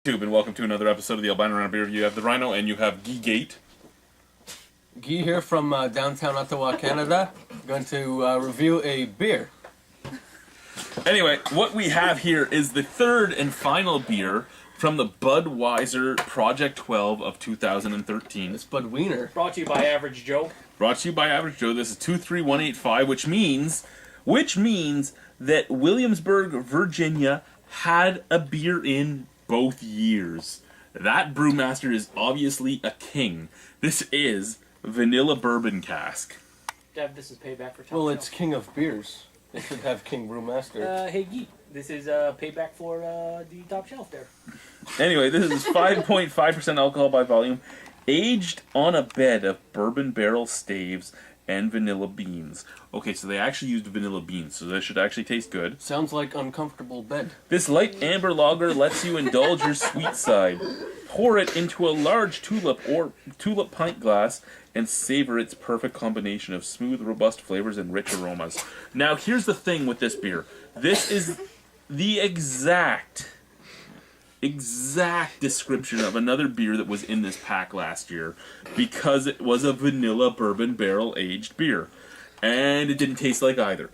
And welcome to another episode of the Albino Rhino Beer Review. You have the Rhino and you have Guy Gate. Guy here from downtown Ottawa, Canada. Going to review a beer. Anyway, what we have here is the third and final beer from the Budweiser Project 12 of 2013. It's Bud Wiener. Brought to you by Average Joe. Brought to you by Average Joe. This is 23185, which means that Williamsburg, Virginia had a beer in both years. That brewmaster is obviously a king. This is Vanilla Bourbon Cask. Dev, this is payback for Top Well, Shelf. it's King of Beers. They should have King Brewmaster. Hey, Geek. This is payback for the Top Shelf there. Anyway, this is 5.5% alcohol by volume, aged on a bed of bourbon barrel staves and vanilla beans. Okay, so they actually used vanilla beans, so this should actually taste good. Sounds like uncomfortable bed. This light amber lager lets you indulge your sweet side. Pour it into a large tulip pint glass and savor its perfect combination of smooth, robust flavors and rich aromas. Now, here's the thing with this beer. This is the exact description of another beer that was in this pack last year, because it was a vanilla bourbon barrel aged beer, and it didn't taste like either.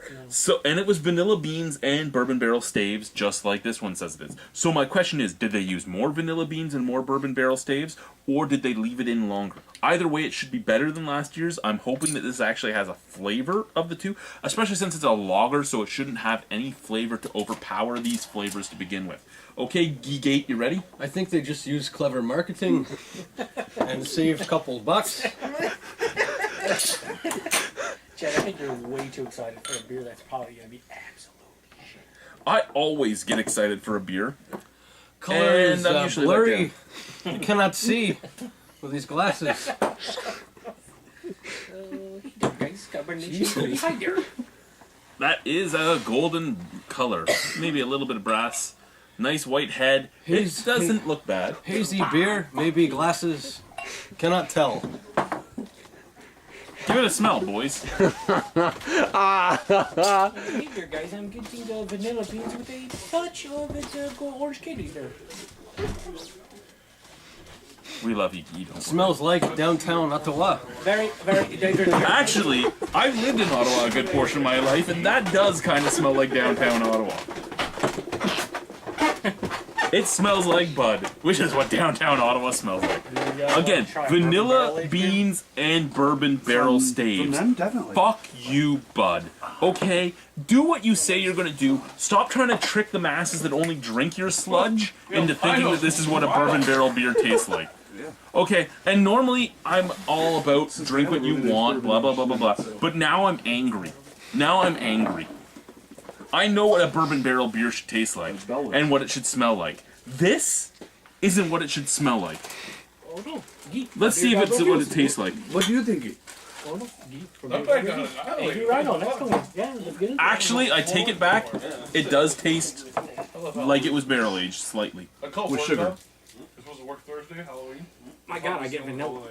And it was vanilla beans and bourbon barrel staves, just like this one says it is. So my question is, did they use more vanilla beans and more bourbon barrel staves, or did they leave it in longer? Either way, it should be better than last year's. I'm hoping that this actually has a flavor of the two, especially since it's a lager, so it shouldn't have any flavor to overpower these flavors to begin with. Okay, Geegate, you ready? I think they just used clever marketing and saved a couple bucks. Chad, I think you're way too excited for a beer that's probably going to be absolutely shit. I always get excited for a beer. Color is I'm usually blurry. You cannot see with these glasses. Guys, carbonation behind there. That is a golden color. Maybe a little bit of brass. Nice white head. It doesn't look bad. Hazy beer, maybe glasses. Cannot tell. Give it a smell, boys. Here, guys, I'm getting the vanilla beans with a touch of orange candy there. We love you, Guy. Smells like downtown Ottawa. Very. Actually, I've lived in Ottawa a good portion of my life, and that does kind of smell like downtown Ottawa. It smells like Bud, which is what downtown Ottawa smells like. Again, vanilla beans and bourbon barrel staves. From them, definitely. Fuck you, Bud. Okay? Do what you say you're gonna do. Stop trying to trick the masses that only drink your sludge into thinking that this is what a bourbon barrel beer tastes like. Okay, and normally I'm all about drink what you want, blah, blah, blah, blah, blah. But now I'm angry. I know what a bourbon barrel beer should taste like and what it should smell like. This isn't what it should smell like. Oh no, Geek. Let's see if it's what it tastes like. What do you think? Oh no, Geek. Hey, Rhino, next one. Yeah, let's get it. Actually, I take it back. It does taste like it was barrel aged slightly. With sugar. It's supposed to work Thursday, Halloween. My God, I get vanilla.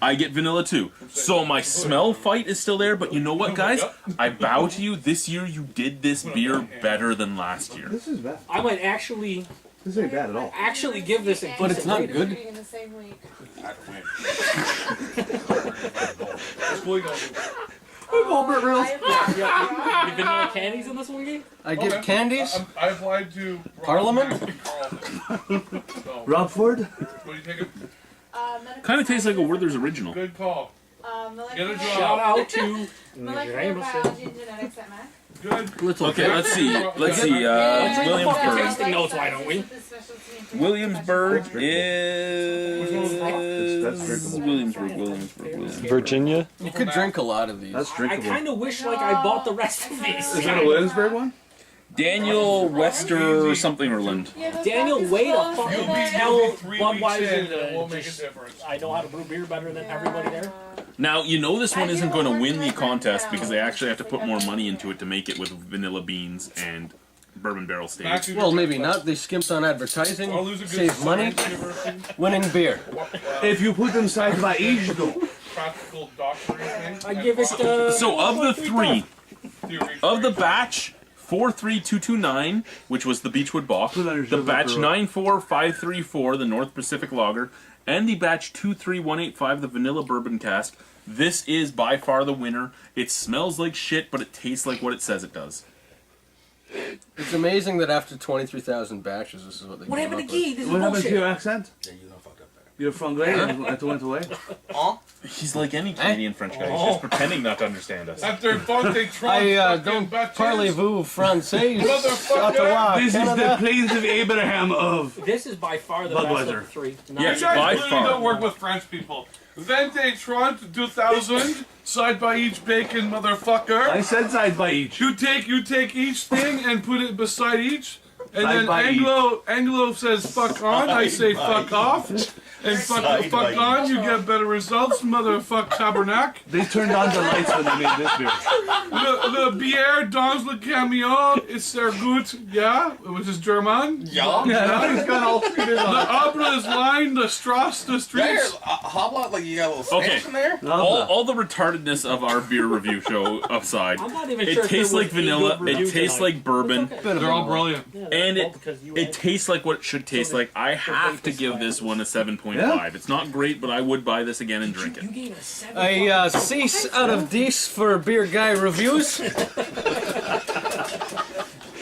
I get vanilla too. So my smell fight is still there, but you know what, guys? I bow to you. This year you did this beer better than last year. This is bad. I might actually This ain't bad at all. give this a But it's not good. In the same week. You vanilla candies in this one, Geek? I give candies. I applied to Parliament? Rob Ford? What do you think? Kind of tastes like a Werther's Original. Good call. Get a Shout job. out to Molecular biology and genetics at Mac. Good. Okay, let's see. Williamsburg. tasting notes, why don't we? Williamsburg That's is drinkable. Williamsburg. Virginia? You could drink a lot of these. That's I drinkable. kind of wish like I bought the rest of these. Is that a Williamsburg one? Daniel Wester or something or Lind. Daniel, wait a fucking You'll be tell 3 Budweiser weeks in, and to we'll make a just, difference. I know how to brew beer better than everybody there. Now, you know this one isn't going to win the contest because they actually have to put more money into it to make it with vanilla beans and bourbon barrel staves. Well, maybe not. They skimped on advertising, I'll lose a good save money, winning beer. If you put them side by each, though. Practical doctoring thing. I give it So of the three, of the batch, 43229, which was the Beechwood Bock, Put it on your the shirt, batch bro. 94534, the North Pacific Lager, and the batch 23185, the Vanilla Bourbon Cask. This is by far the winner. It smells like shit, but it tastes like what it says it does. It's amazing that after 23,000 batches, this is what they What came happened up to Guy? This is What happened to your bullshit. accent? Yeah, you done fucked up there. You're from Grey. It went away. He's like any Canadian French guy. He's just pretending not to understand us. After Fonte Trump, I don't parlez-vous français, Ottawa, This is the Canada. plains of Abraham of. This is by far the best of the Budweiser. three. Yes, You guys by really far. don't work with French people. Vente Trump 2000, side by each bacon, motherfucker. I said side by each. You take each thing and put it beside each, and Side then by Anglo says fuck on, I say fuck off, and fuck on, you get better results, motherfuck tabernacle. They turned on the lights when they made this beer. Le bière dans le camion is sehr gut, yeah, which is German. Yeah. Yeah, he's got all figured The out. Abra is line, the Strasse, the There, streets. Hobblot, like you got a little Okay. Spanish in there? All the retardedness of our beer review show aside, I'm not even it sure if tastes there like was a vanilla, good it review tastes tonight. like bourbon, It's okay. They're all brilliant. Yeah, and all because you it had- tastes like what it should taste like. I have to give this one a 7.5. Yeah? It's not great, but I would buy this again and drink You it. gave it a 7. A 6 out of 10 for Beer Guy reviews.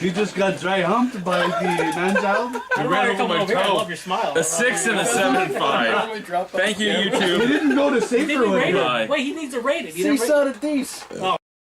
You just got dry humped by the man-child. I don't ran know over come my over here. I toe. love your smile. A 6 and a 7.5. Thank you, He YouTube. didn't go to He safer didn't with rate it. Bye. it. Wait, he needs to rate it. He didn't 6 rate out of 10.